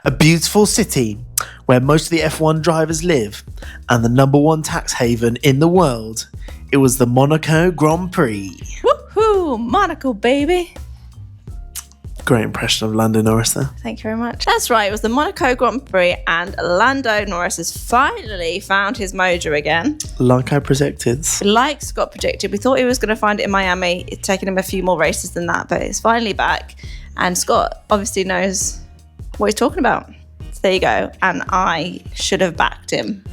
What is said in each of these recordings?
a beautiful city where most of the F1 drivers live, and the number one tax haven in the world. It was the Monaco Grand Prix. Woohoo! Monaco, baby. Great impression of Lando Norris there. Thank you very much. That's right, it was the Monaco Grand Prix, and Lando Norris has finally found his mojo again. Like I predicted. Like Scott predicted, we thought he was going to find it in Miami. It's taken him a few more races than that, but it's finally back. And Scott obviously knows what he's talking about. So there you go. And I should have backed him.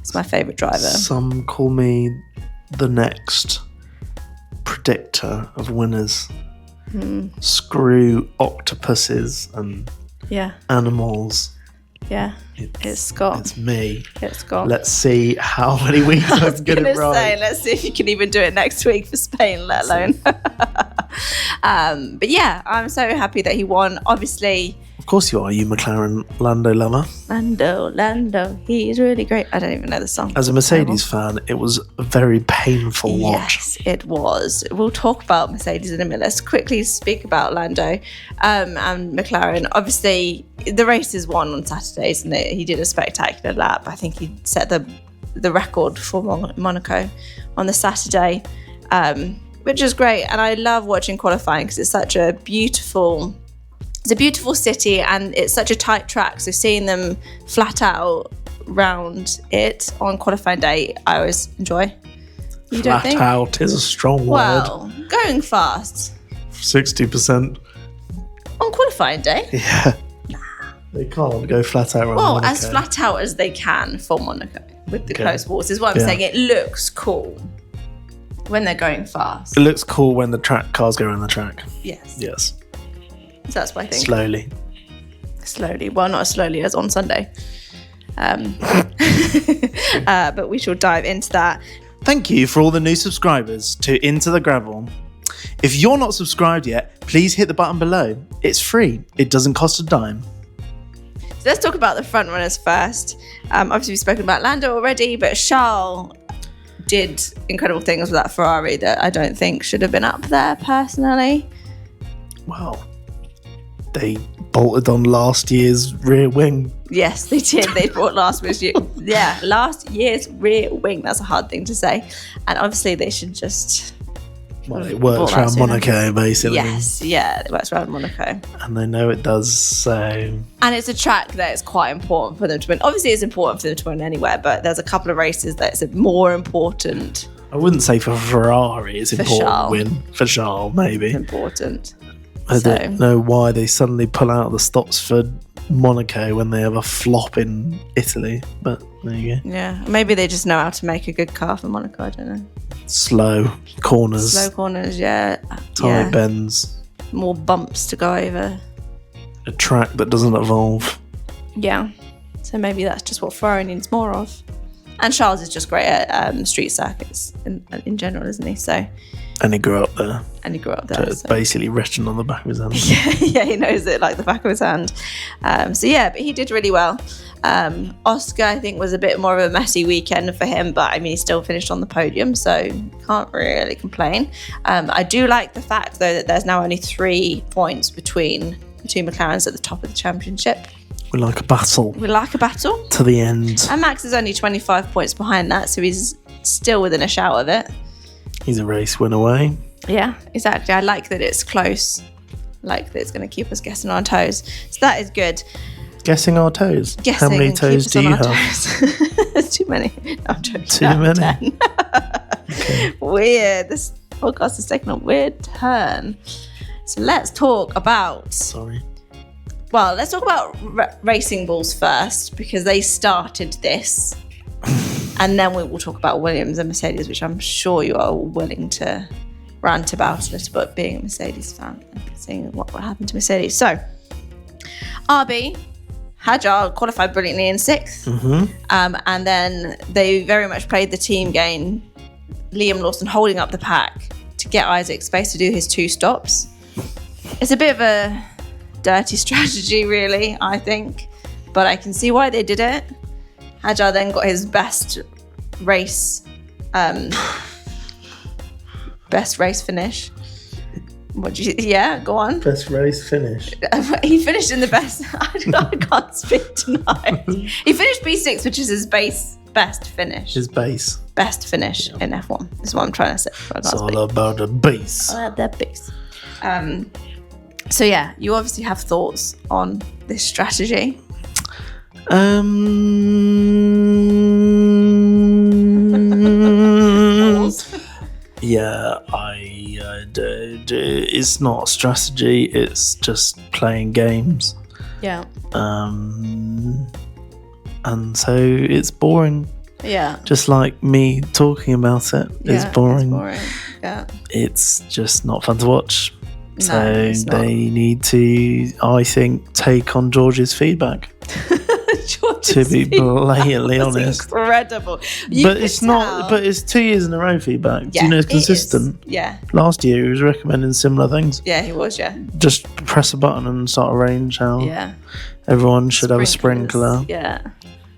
It's my favourite driver. Some call me the next predictor of winners. Screw octopuses and animals. Yeah, it's Scott. It's me. It's Scott. Let's see how many weeks I can get it right. Let's see if you can even do it next week for Spain, let alone. But yeah, I'm so happy that he won. Obviously, of course you are, you McLaren Lando lover. Lando, he's really great. I don't even know the song. As a Mercedes fan, it was a very painful watch. Yes, it was. We'll talk about Mercedes in a minute. Let's quickly speak about Lando and McLaren. Obviously, the race is won on Saturdays, and he did a spectacular lap. I think he set the record for Monaco on the Saturday, which is great. And I love watching qualifying because it's such a beautiful... It's a beautiful city and it's such a tight track. So seeing them flat out round it on qualifying day, I always enjoy. You don't think? Flat out is a strong word. Well, going fast. 60%. On qualifying day? Yeah. They can't go flat out around Monaco. As flat out as they can for Monaco with the close walls is what I'm saying. It looks cool when they're going fast. It looks cool when the cars go around the track. Yes. So that's what I think. Slowly. Well, not as slowly as on Sunday. But we shall dive into that. Thank you for all the new subscribers to Into the Gravel. If you're not subscribed yet, please hit the button below. It's free. It doesn't cost a dime. So let's talk about the front runners first. Obviously, we've spoken about Lando already, but Charles did incredible things with that Ferrari that I don't think should have been up there personally. Well, they bolted on last year's rear wing. Yes, they did. They brought last year's rear wing. That's a hard thing to say. And obviously they should just... Well, it works around Monaco, basically. Yes, it works around Monaco. And they know it does, so... And it's a track that is quite important for them to win. Obviously, it's important for them to win anywhere, but there's a couple of races that it's more important. I wouldn't say for Ferrari it's important to win. For Charles, maybe. It's important. I don't know why they suddenly pull out the stops for Monaco when they have a flop in Italy, but there you go. Yeah, maybe they just know how to make a good car for Monaco, I don't know. Slow corners, yeah. Tight bends. More bumps to go over. A track that doesn't evolve. Yeah, so maybe that's just what Ferrari needs more of. And Charles is just great at street circuits in general, isn't he? So. And he grew up there. So it's basically written on the back of his hand. Yeah, he knows it like the back of his hand. But he did really well. Oscar, I think, was a bit more of a messy weekend for him, but I mean, he still finished on the podium, so can't really complain. I do like the fact, though, that there's now only 3 points between the two McLarens at the top of the championship. We like a battle. To the end. And Max is only 25 points behind that, so he's still within a shout of it. He's a race win away. Yeah, exactly. I like that it's close. Like that it's going to keep us guessing on our toes. So that is good. Guessing our toes? How many toes do you have? There's too many. No, I'm joking. Too many? Okay. Weird. This podcast has taken a weird turn. So let's talk about... Let's talk about Racing Bulls first, because they started this. And then we will talk about Williams and Mercedes, which I'm sure you are willing to rant about a little bit, being a Mercedes fan and seeing what happened to Mercedes. So, RB, Hadjar qualified brilliantly in 6th. Mm-hmm. And then they very much played the team game. Liam Lawson holding up the pack to get Isaac space to do his 2 stops. It's a bit of a dirty strategy, really, I think. But I can see why they did it. Hadjar then got his best race finish. Go on. Best race finish. He finished in the best. I can't speak tonight. He finished P6, which is his best finish. His base. Best finish in F1. That's what I'm trying to say. It's all about the base. All about that base. So yeah, you obviously have thoughts on this strategy. Yeah, it's not a strategy. It's just playing games. Yeah. And so it's boring. Yeah. Just like me talking about it is boring. It's boring. Yeah. It's just not fun to watch. No, So it's not. they need to, I think, take on George's feedback. To be blatantly honest, incredible. But it's not. But it's 2 years in a row feedback. Do you know it's consistent? Yeah. Last year he was recommending similar things. Yeah, he was. Yeah. Just press a button and start a range how everyone should have a sprinkler. Yeah.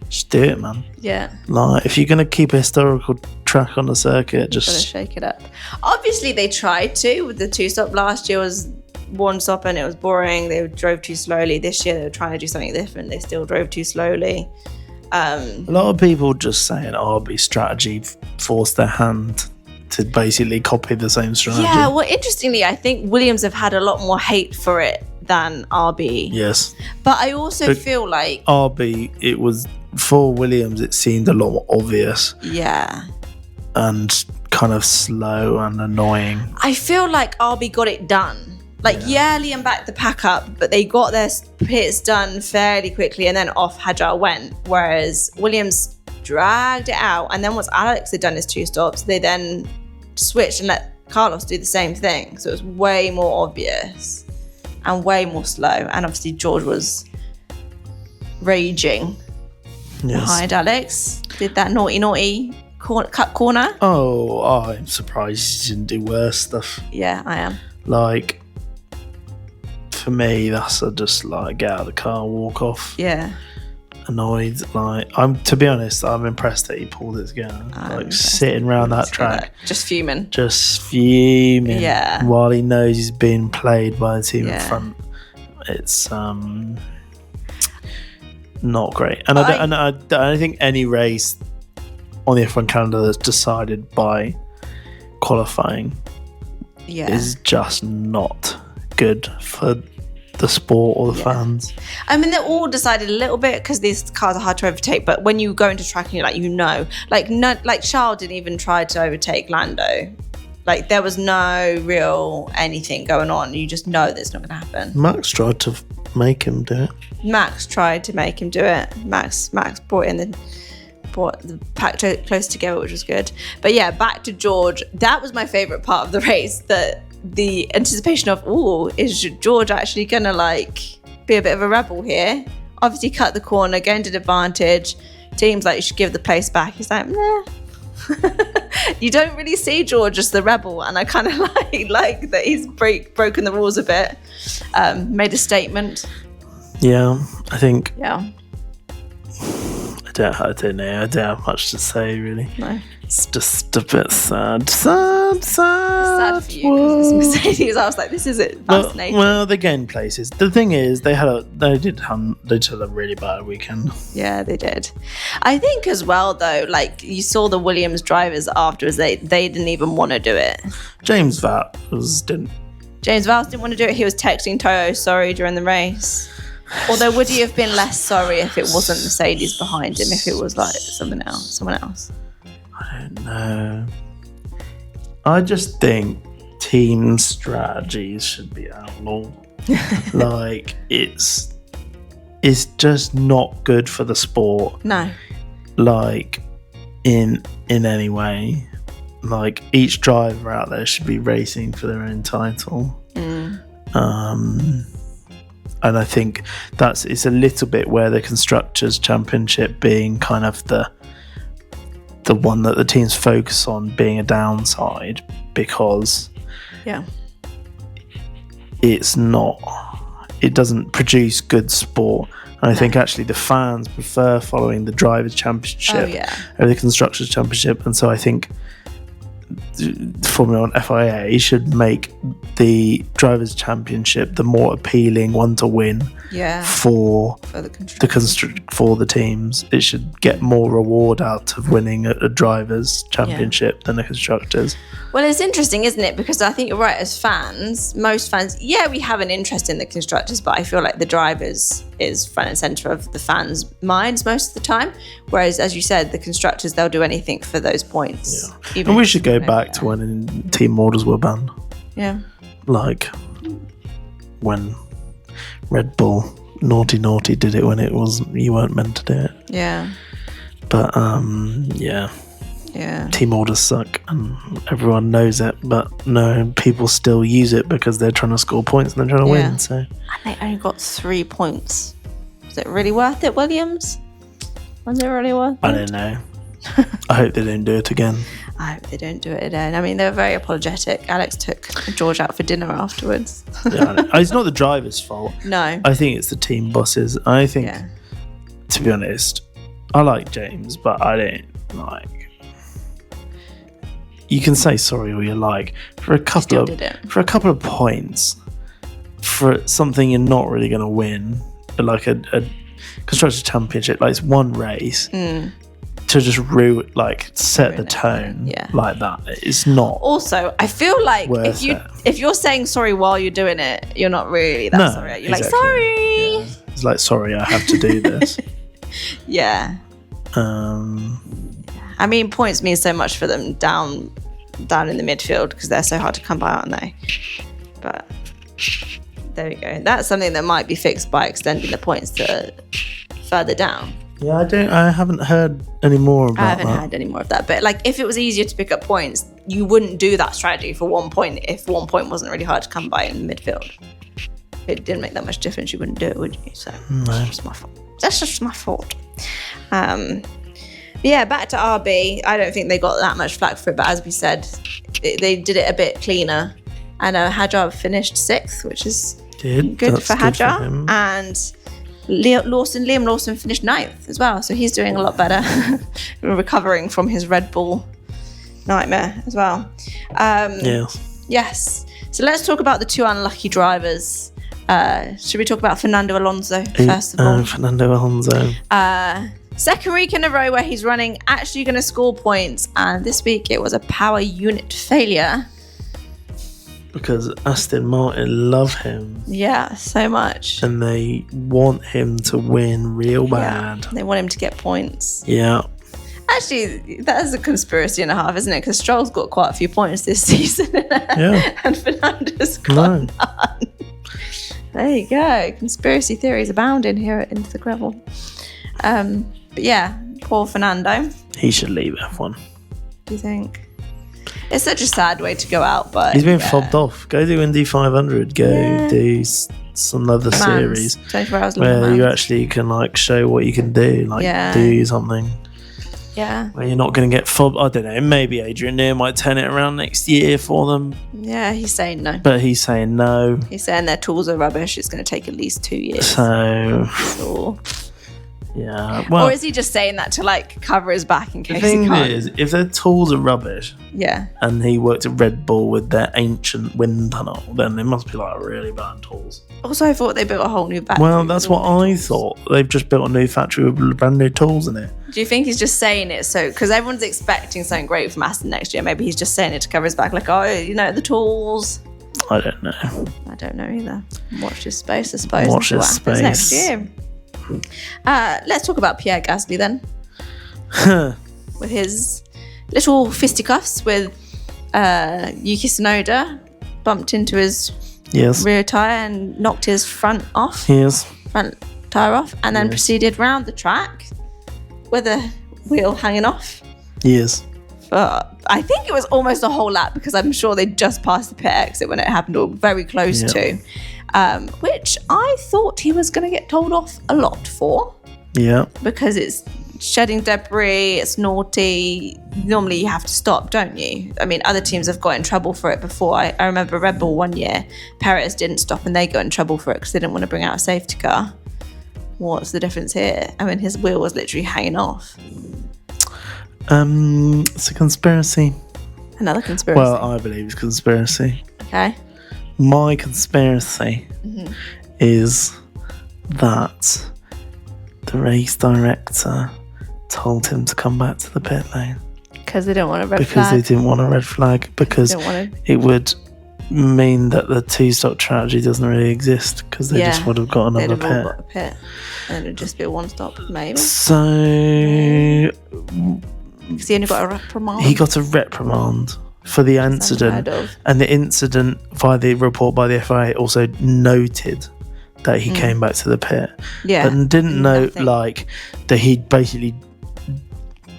Just do it, man. Yeah. Like if you're gonna keep a historical track on the circuit, Gotta just shake it up. Obviously, they tried to with the 2-stop. Last year was 1-stop and it was boring. They drove too slowly. This year they were trying to do something different. They still drove too slowly. a lot of people just saying RB strategy forced their hand to basically copy the same strategy. Yeah, well, interestingly, I think Williams have had a lot more hate for it than RB. Yes. But I also feel like RB, it was for Williams, it seemed a lot more obvious. Yeah. And kind of slow and annoying. I feel like RB got it done. Like, Liam backed the pack up, but they got their pits done fairly quickly and then off Hadjar went. Whereas Williams dragged it out. And then once Alex had done his 2-stops, they then switched and let Carlos do the same thing. So it was way more obvious and way more slow. And obviously George was raging behind Alex. Did that naughty cut corner. Oh, I'm surprised he didn't do worse stuff. Yeah, I am. Like, for me, that's just like get out of the car, walk off. Yeah. Annoyed. Like, to be honest, I'm impressed that he pulled it together. Like sitting around that track. Just fuming. Yeah. While he knows he's being played by the team in front. It's not great. And I don't think any race on the F1 calendar that's decided by qualifying is just not good for the sport or the fans. I mean, they're all decided a little bit because these cars are hard to overtake, but when you go into track and you're like, Charles didn't even try to overtake Lando. Like, there was no real anything going on. You just know that's not going to happen. Max tried to make him do it. Max tried to make him do it. Max brought the pack close together, which was good. But yeah, back to George. That was my favorite part of the race. The anticipation of, is George actually gonna be a bit of a rebel here? Obviously, cut the corner, go into the advantage. Team's like, you should give the place back. He's like, nah. You don't really see George as the rebel, and I kind of like that he's broken the rules a bit. Made a statement. Yeah, I think. Yeah. I don't know. I don't have much to say, really. No. It's just a bit sad. Sad for you because it's Mercedes. I was like, this is it. Fascinating. Well, they're getting places. The thing is, they did have a really bad weekend. Yeah, they did. I think as well, though, you saw the Williams drivers afterwards. They didn't even want to do it. James Vowles didn't want to do it. He was texting Toto sorry during the race. Although, would he have been less sorry if it wasn't Mercedes behind him? If it was someone else? I don't know. I just think team strategies should be outlawed. It's just not good for the sport. No. In any way. Each driver out there should be racing for their own title. And I think it's a little bit where the Constructors' Championship being kind of the one that the teams focus on being a downside, because it doesn't produce good sport. And I think actually the fans prefer following the Drivers' Championship over the Constructors' Championship. And so I think Formula 1 FIA should make the Drivers' Championship the more appealing one to win for the teams. It should get more reward out of winning a Drivers' Championship than a Constructors. Well, it's interesting, isn't it? Because I think you're right, as fans, most fans, we have an interest in the Constructors, but I feel like the Drivers is front and centre of the fans' minds most of the time. Whereas, as you said, the Constructors, they'll do anything for those points. Yeah. And we should go back to when team orders were banned. Yeah. Like when Red Bull naughty did it when it was you weren't meant to do it. Yeah. But team orders suck and everyone knows it, but no, people still use it because they're trying to score points and they're trying to win. So and they only got 3 points. Was it really worth it, Williams? Was it really worth it? I don't know. I hope they don't do it again. I hope they don't do it again. I mean, they were very apologetic. Alex took George out for dinner afterwards. It's not the driver's fault. No. I think it's the team bosses. I think, to be honest, I like James, but I don't like... You can say sorry all you like. For a couple of points, for something you're not really going to win, like a Constructors' Championship, like it's one race... to just set the tone like that. It's not. Also, I feel like if you're saying sorry while you're doing it, you're not really that sorry. You're like, sorry. Yeah. It's like, sorry, I have to do this. Yeah. I mean, points mean so much for them down in the midfield because they're so hard to come by, aren't they? But there we go. That's something that might be fixed by extending the points to further down. Yeah, I haven't heard any more about that. I haven't heard any more of that. But like, if it was easier to pick up points, you wouldn't do that strategy for 1 point if 1 point wasn't really hard to come by in the midfield. If it didn't make that much difference, you wouldn't do it, would you? So that's just my fault. That's just my fault. Back to RB. I don't think they got that much flack for it, but as we said, they did it a bit cleaner. And Hadjar finished 6th, which is good for Hadjar. And Liam Lawson finished 9th as well, so he's doing a lot better, recovering from his Red Bull nightmare as well. Yes. So let's talk about the 2 unlucky drivers. Should we talk about Fernando Alonso first of all? Fernando Alonso. Second week in a row where he's actually going to score points, and this week it was a power unit failure. Because Aston Martin love him. Yeah, so much. And they want him to win real bad. They want him to get points. Yeah. Actually, that is a conspiracy and a half, isn't it? Because Stroll's got quite a few points this season. Yeah. And Fernando's got none. There you go. Conspiracy theories abounding here at Into the Gravel. But yeah, poor Fernando. He should leave F1. Do you think? It's such a sad way to go out, but he's been fobbed off. Go do Indy 500. Go do some other series 24 hours where you actually can show what you can do. Do something. Yeah. Where you're not going to get fobbed. I don't know. Maybe Adrian Newey might turn it around next year for them. Yeah, he's saying no. But he's saying no. He's saying their tools are rubbish. It's going to take at least 2 years. So. Yeah. Well, or is he just saying that to cover his back in case the thing he can't? is, if their tools are rubbish, and he worked at Red Bull with their ancient wind tunnel, then they must be really bad tools. Also, I thought they built a whole new factory. Well, that's what I thought. They've just built a new factory with brand new tools in it. Do you think he's just saying it because everyone's expecting something great from Aston next year? Maybe he's just saying it to cover his back, the tools. I don't know. I don't know either. Watch this space, I suppose. Watch this space next year. Let's talk about Pierre Gasly then. With his little fisticuffs with Yuki Tsunoda, bumped into his rear tyre and knocked his front off. Front tyre off, and then proceeded round the track with a wheel hanging off. I think it was almost a whole lap because I'm sure they just passed the pit exit when it happened, or very close to. Which I thought he was going to get told off a lot for. Yeah. Because it's shedding debris, it's naughty. Normally you have to stop, don't you? I mean, other teams have got in trouble for it before. I remember Red Bull one year, Perez didn't stop and they got in trouble for it because they didn't want to bring out a safety car. What's the difference here? I mean, his wheel was literally hanging off. It's a conspiracy. Another conspiracy. Well, I believe it's conspiracy. Okay. My conspiracy is that the race director told him to come back to the pit lane. Because they don't want a red flag. Because they didn't want a red flag. Because it would mean that the two-stop strategy doesn't really exist. Because they just would have got another pit. All got a pit. And it would just be a one-stop, maybe. So... Because he only got a reprimand. He got a reprimand for the incident. And the incident, via the report by the FIA, also noted that he came back to the pit. Yeah. And didn't note, like, that he basically...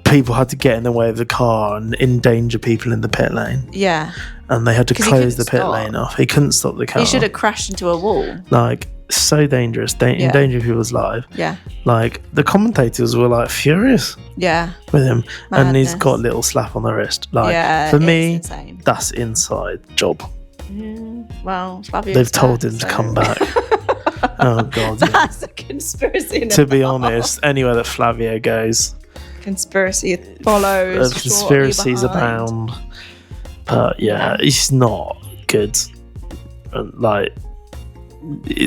people had to get in the way of the car and endanger people in the pit lane. Yeah. And they had to close the pit lane off. He couldn't stop the car. He should have crashed into a wall. Like, so dangerous. Endangering people's lives. Yeah. Like, the commentators were, like, furious. Yeah. With him. Madness. And he's got a little slap on the wrist. Like, for me, insane. That's inside job. Well, Flavio they've told him to come back. Oh, God. That's a conspiracy. To be honest, anywhere that Flavio goes... Conspiracy follows. Conspiracies abound, but it's not good. And like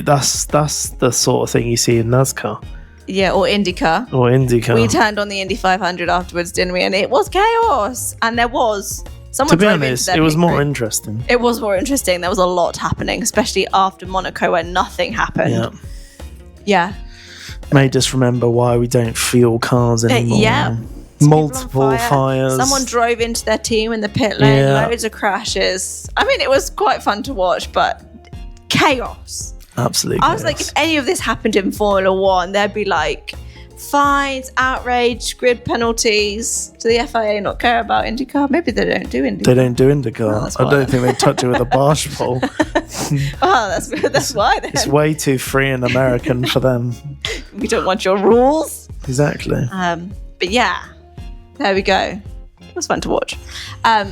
that's the sort of thing you see in NASCAR. Yeah, or IndyCar. We turned on the Indy 500 afterwards, didn't we? And it was chaos. And there was someone. To be honest, it was more interesting. It was more interesting. There was a lot happening, especially after Monaco, where nothing happened. Yeah. Made us remember why we don't fuel cars anymore. Multiple fires. Someone drove into their team in the pit lane. Loads of crashes. I mean, it was quite fun to watch, but chaos. Absolutely. I was like, if any of this happened in Formula One, there'd be like fines, outrage, grid penalties. Do the FIA not care about IndyCar? Maybe they don't do IndyCar. They don't do IndyCar. I don't think they touch it with a barge pole. Oh, that's why then. It's way too free and American for them. We don't want your rules. Exactly. But yeah, there we go. It was fun to watch. But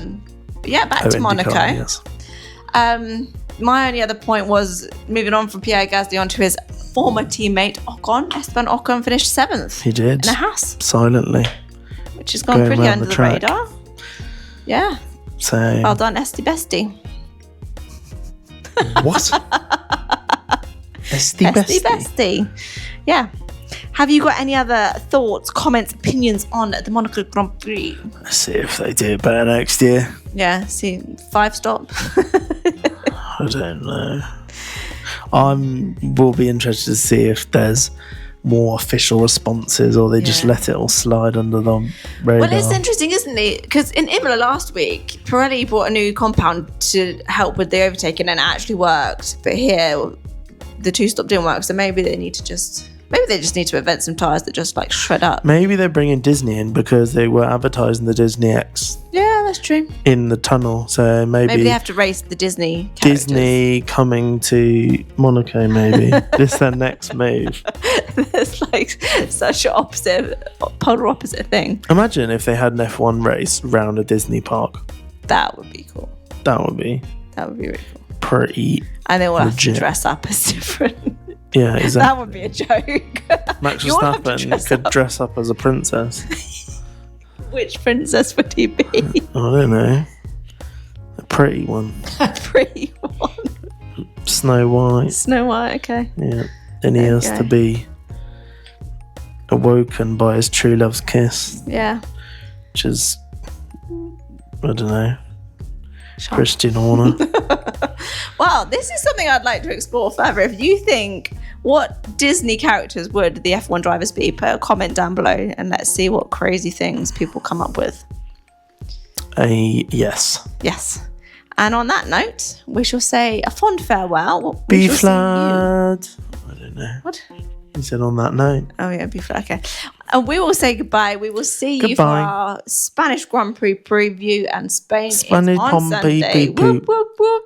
yeah, back to Monaco. Yes. My only other point was moving on from Pierre Gasly onto his former teammate Esteban Ocon finished 7th. He did. In a Haas. Silently. Which has gone pretty under the radar. Yeah. So. Well done, Esty Bestie. What? Esty Bestie. Yeah. Have you got any other thoughts, comments, opinions on the Monaco Grand Prix? Let's see if they do it better next year. Yeah, see, 5-stop. I don't know. Will be interested to see if there's more official responses or they just let it all slide under the radar. Well, it's interesting, isn't it? Because in Imola last week, Pirelli brought a new compound to help with the overtaking and it actually worked. But here, the two-stop didn't work. So maybe they just need to invent some tyres that just like shred up. Maybe they're bringing Disney in because they were advertising the Disney X. Yeah, that's true. In the tunnel, so maybe they have to race the Disney characters. Disney coming to Monaco, maybe. This is their next move. It's like such an polar opposite thing. Imagine if they had an F1 race around a Disney park. That would be cool. That would be really cool. Pretty. And they will have to dress up as different. Yeah, exactly. That would be a joke. Max Verstappen could dress up as a princess. Which princess would he be? I don't know. A pretty one. A pretty one. Snow White. Snow White, okay. Yeah. Then he has to be awoken by his true love's kiss. Yeah. Which is, I don't know, Christian Horner. Well, this is something I'd like to explore further. If you think, what Disney characters would the F1 drivers be? Put a comment down below and let's see what crazy things people come up with. Yes. Yes. And on that note, we shall say a fond farewell. B flat. I don't know. What? You said on that note. Oh yeah, B flat. Okay. And we will say goodbye. We will see you for our Spanish Grand Prix preview and Spain is on Sunday. Whoop, whoop, whoop.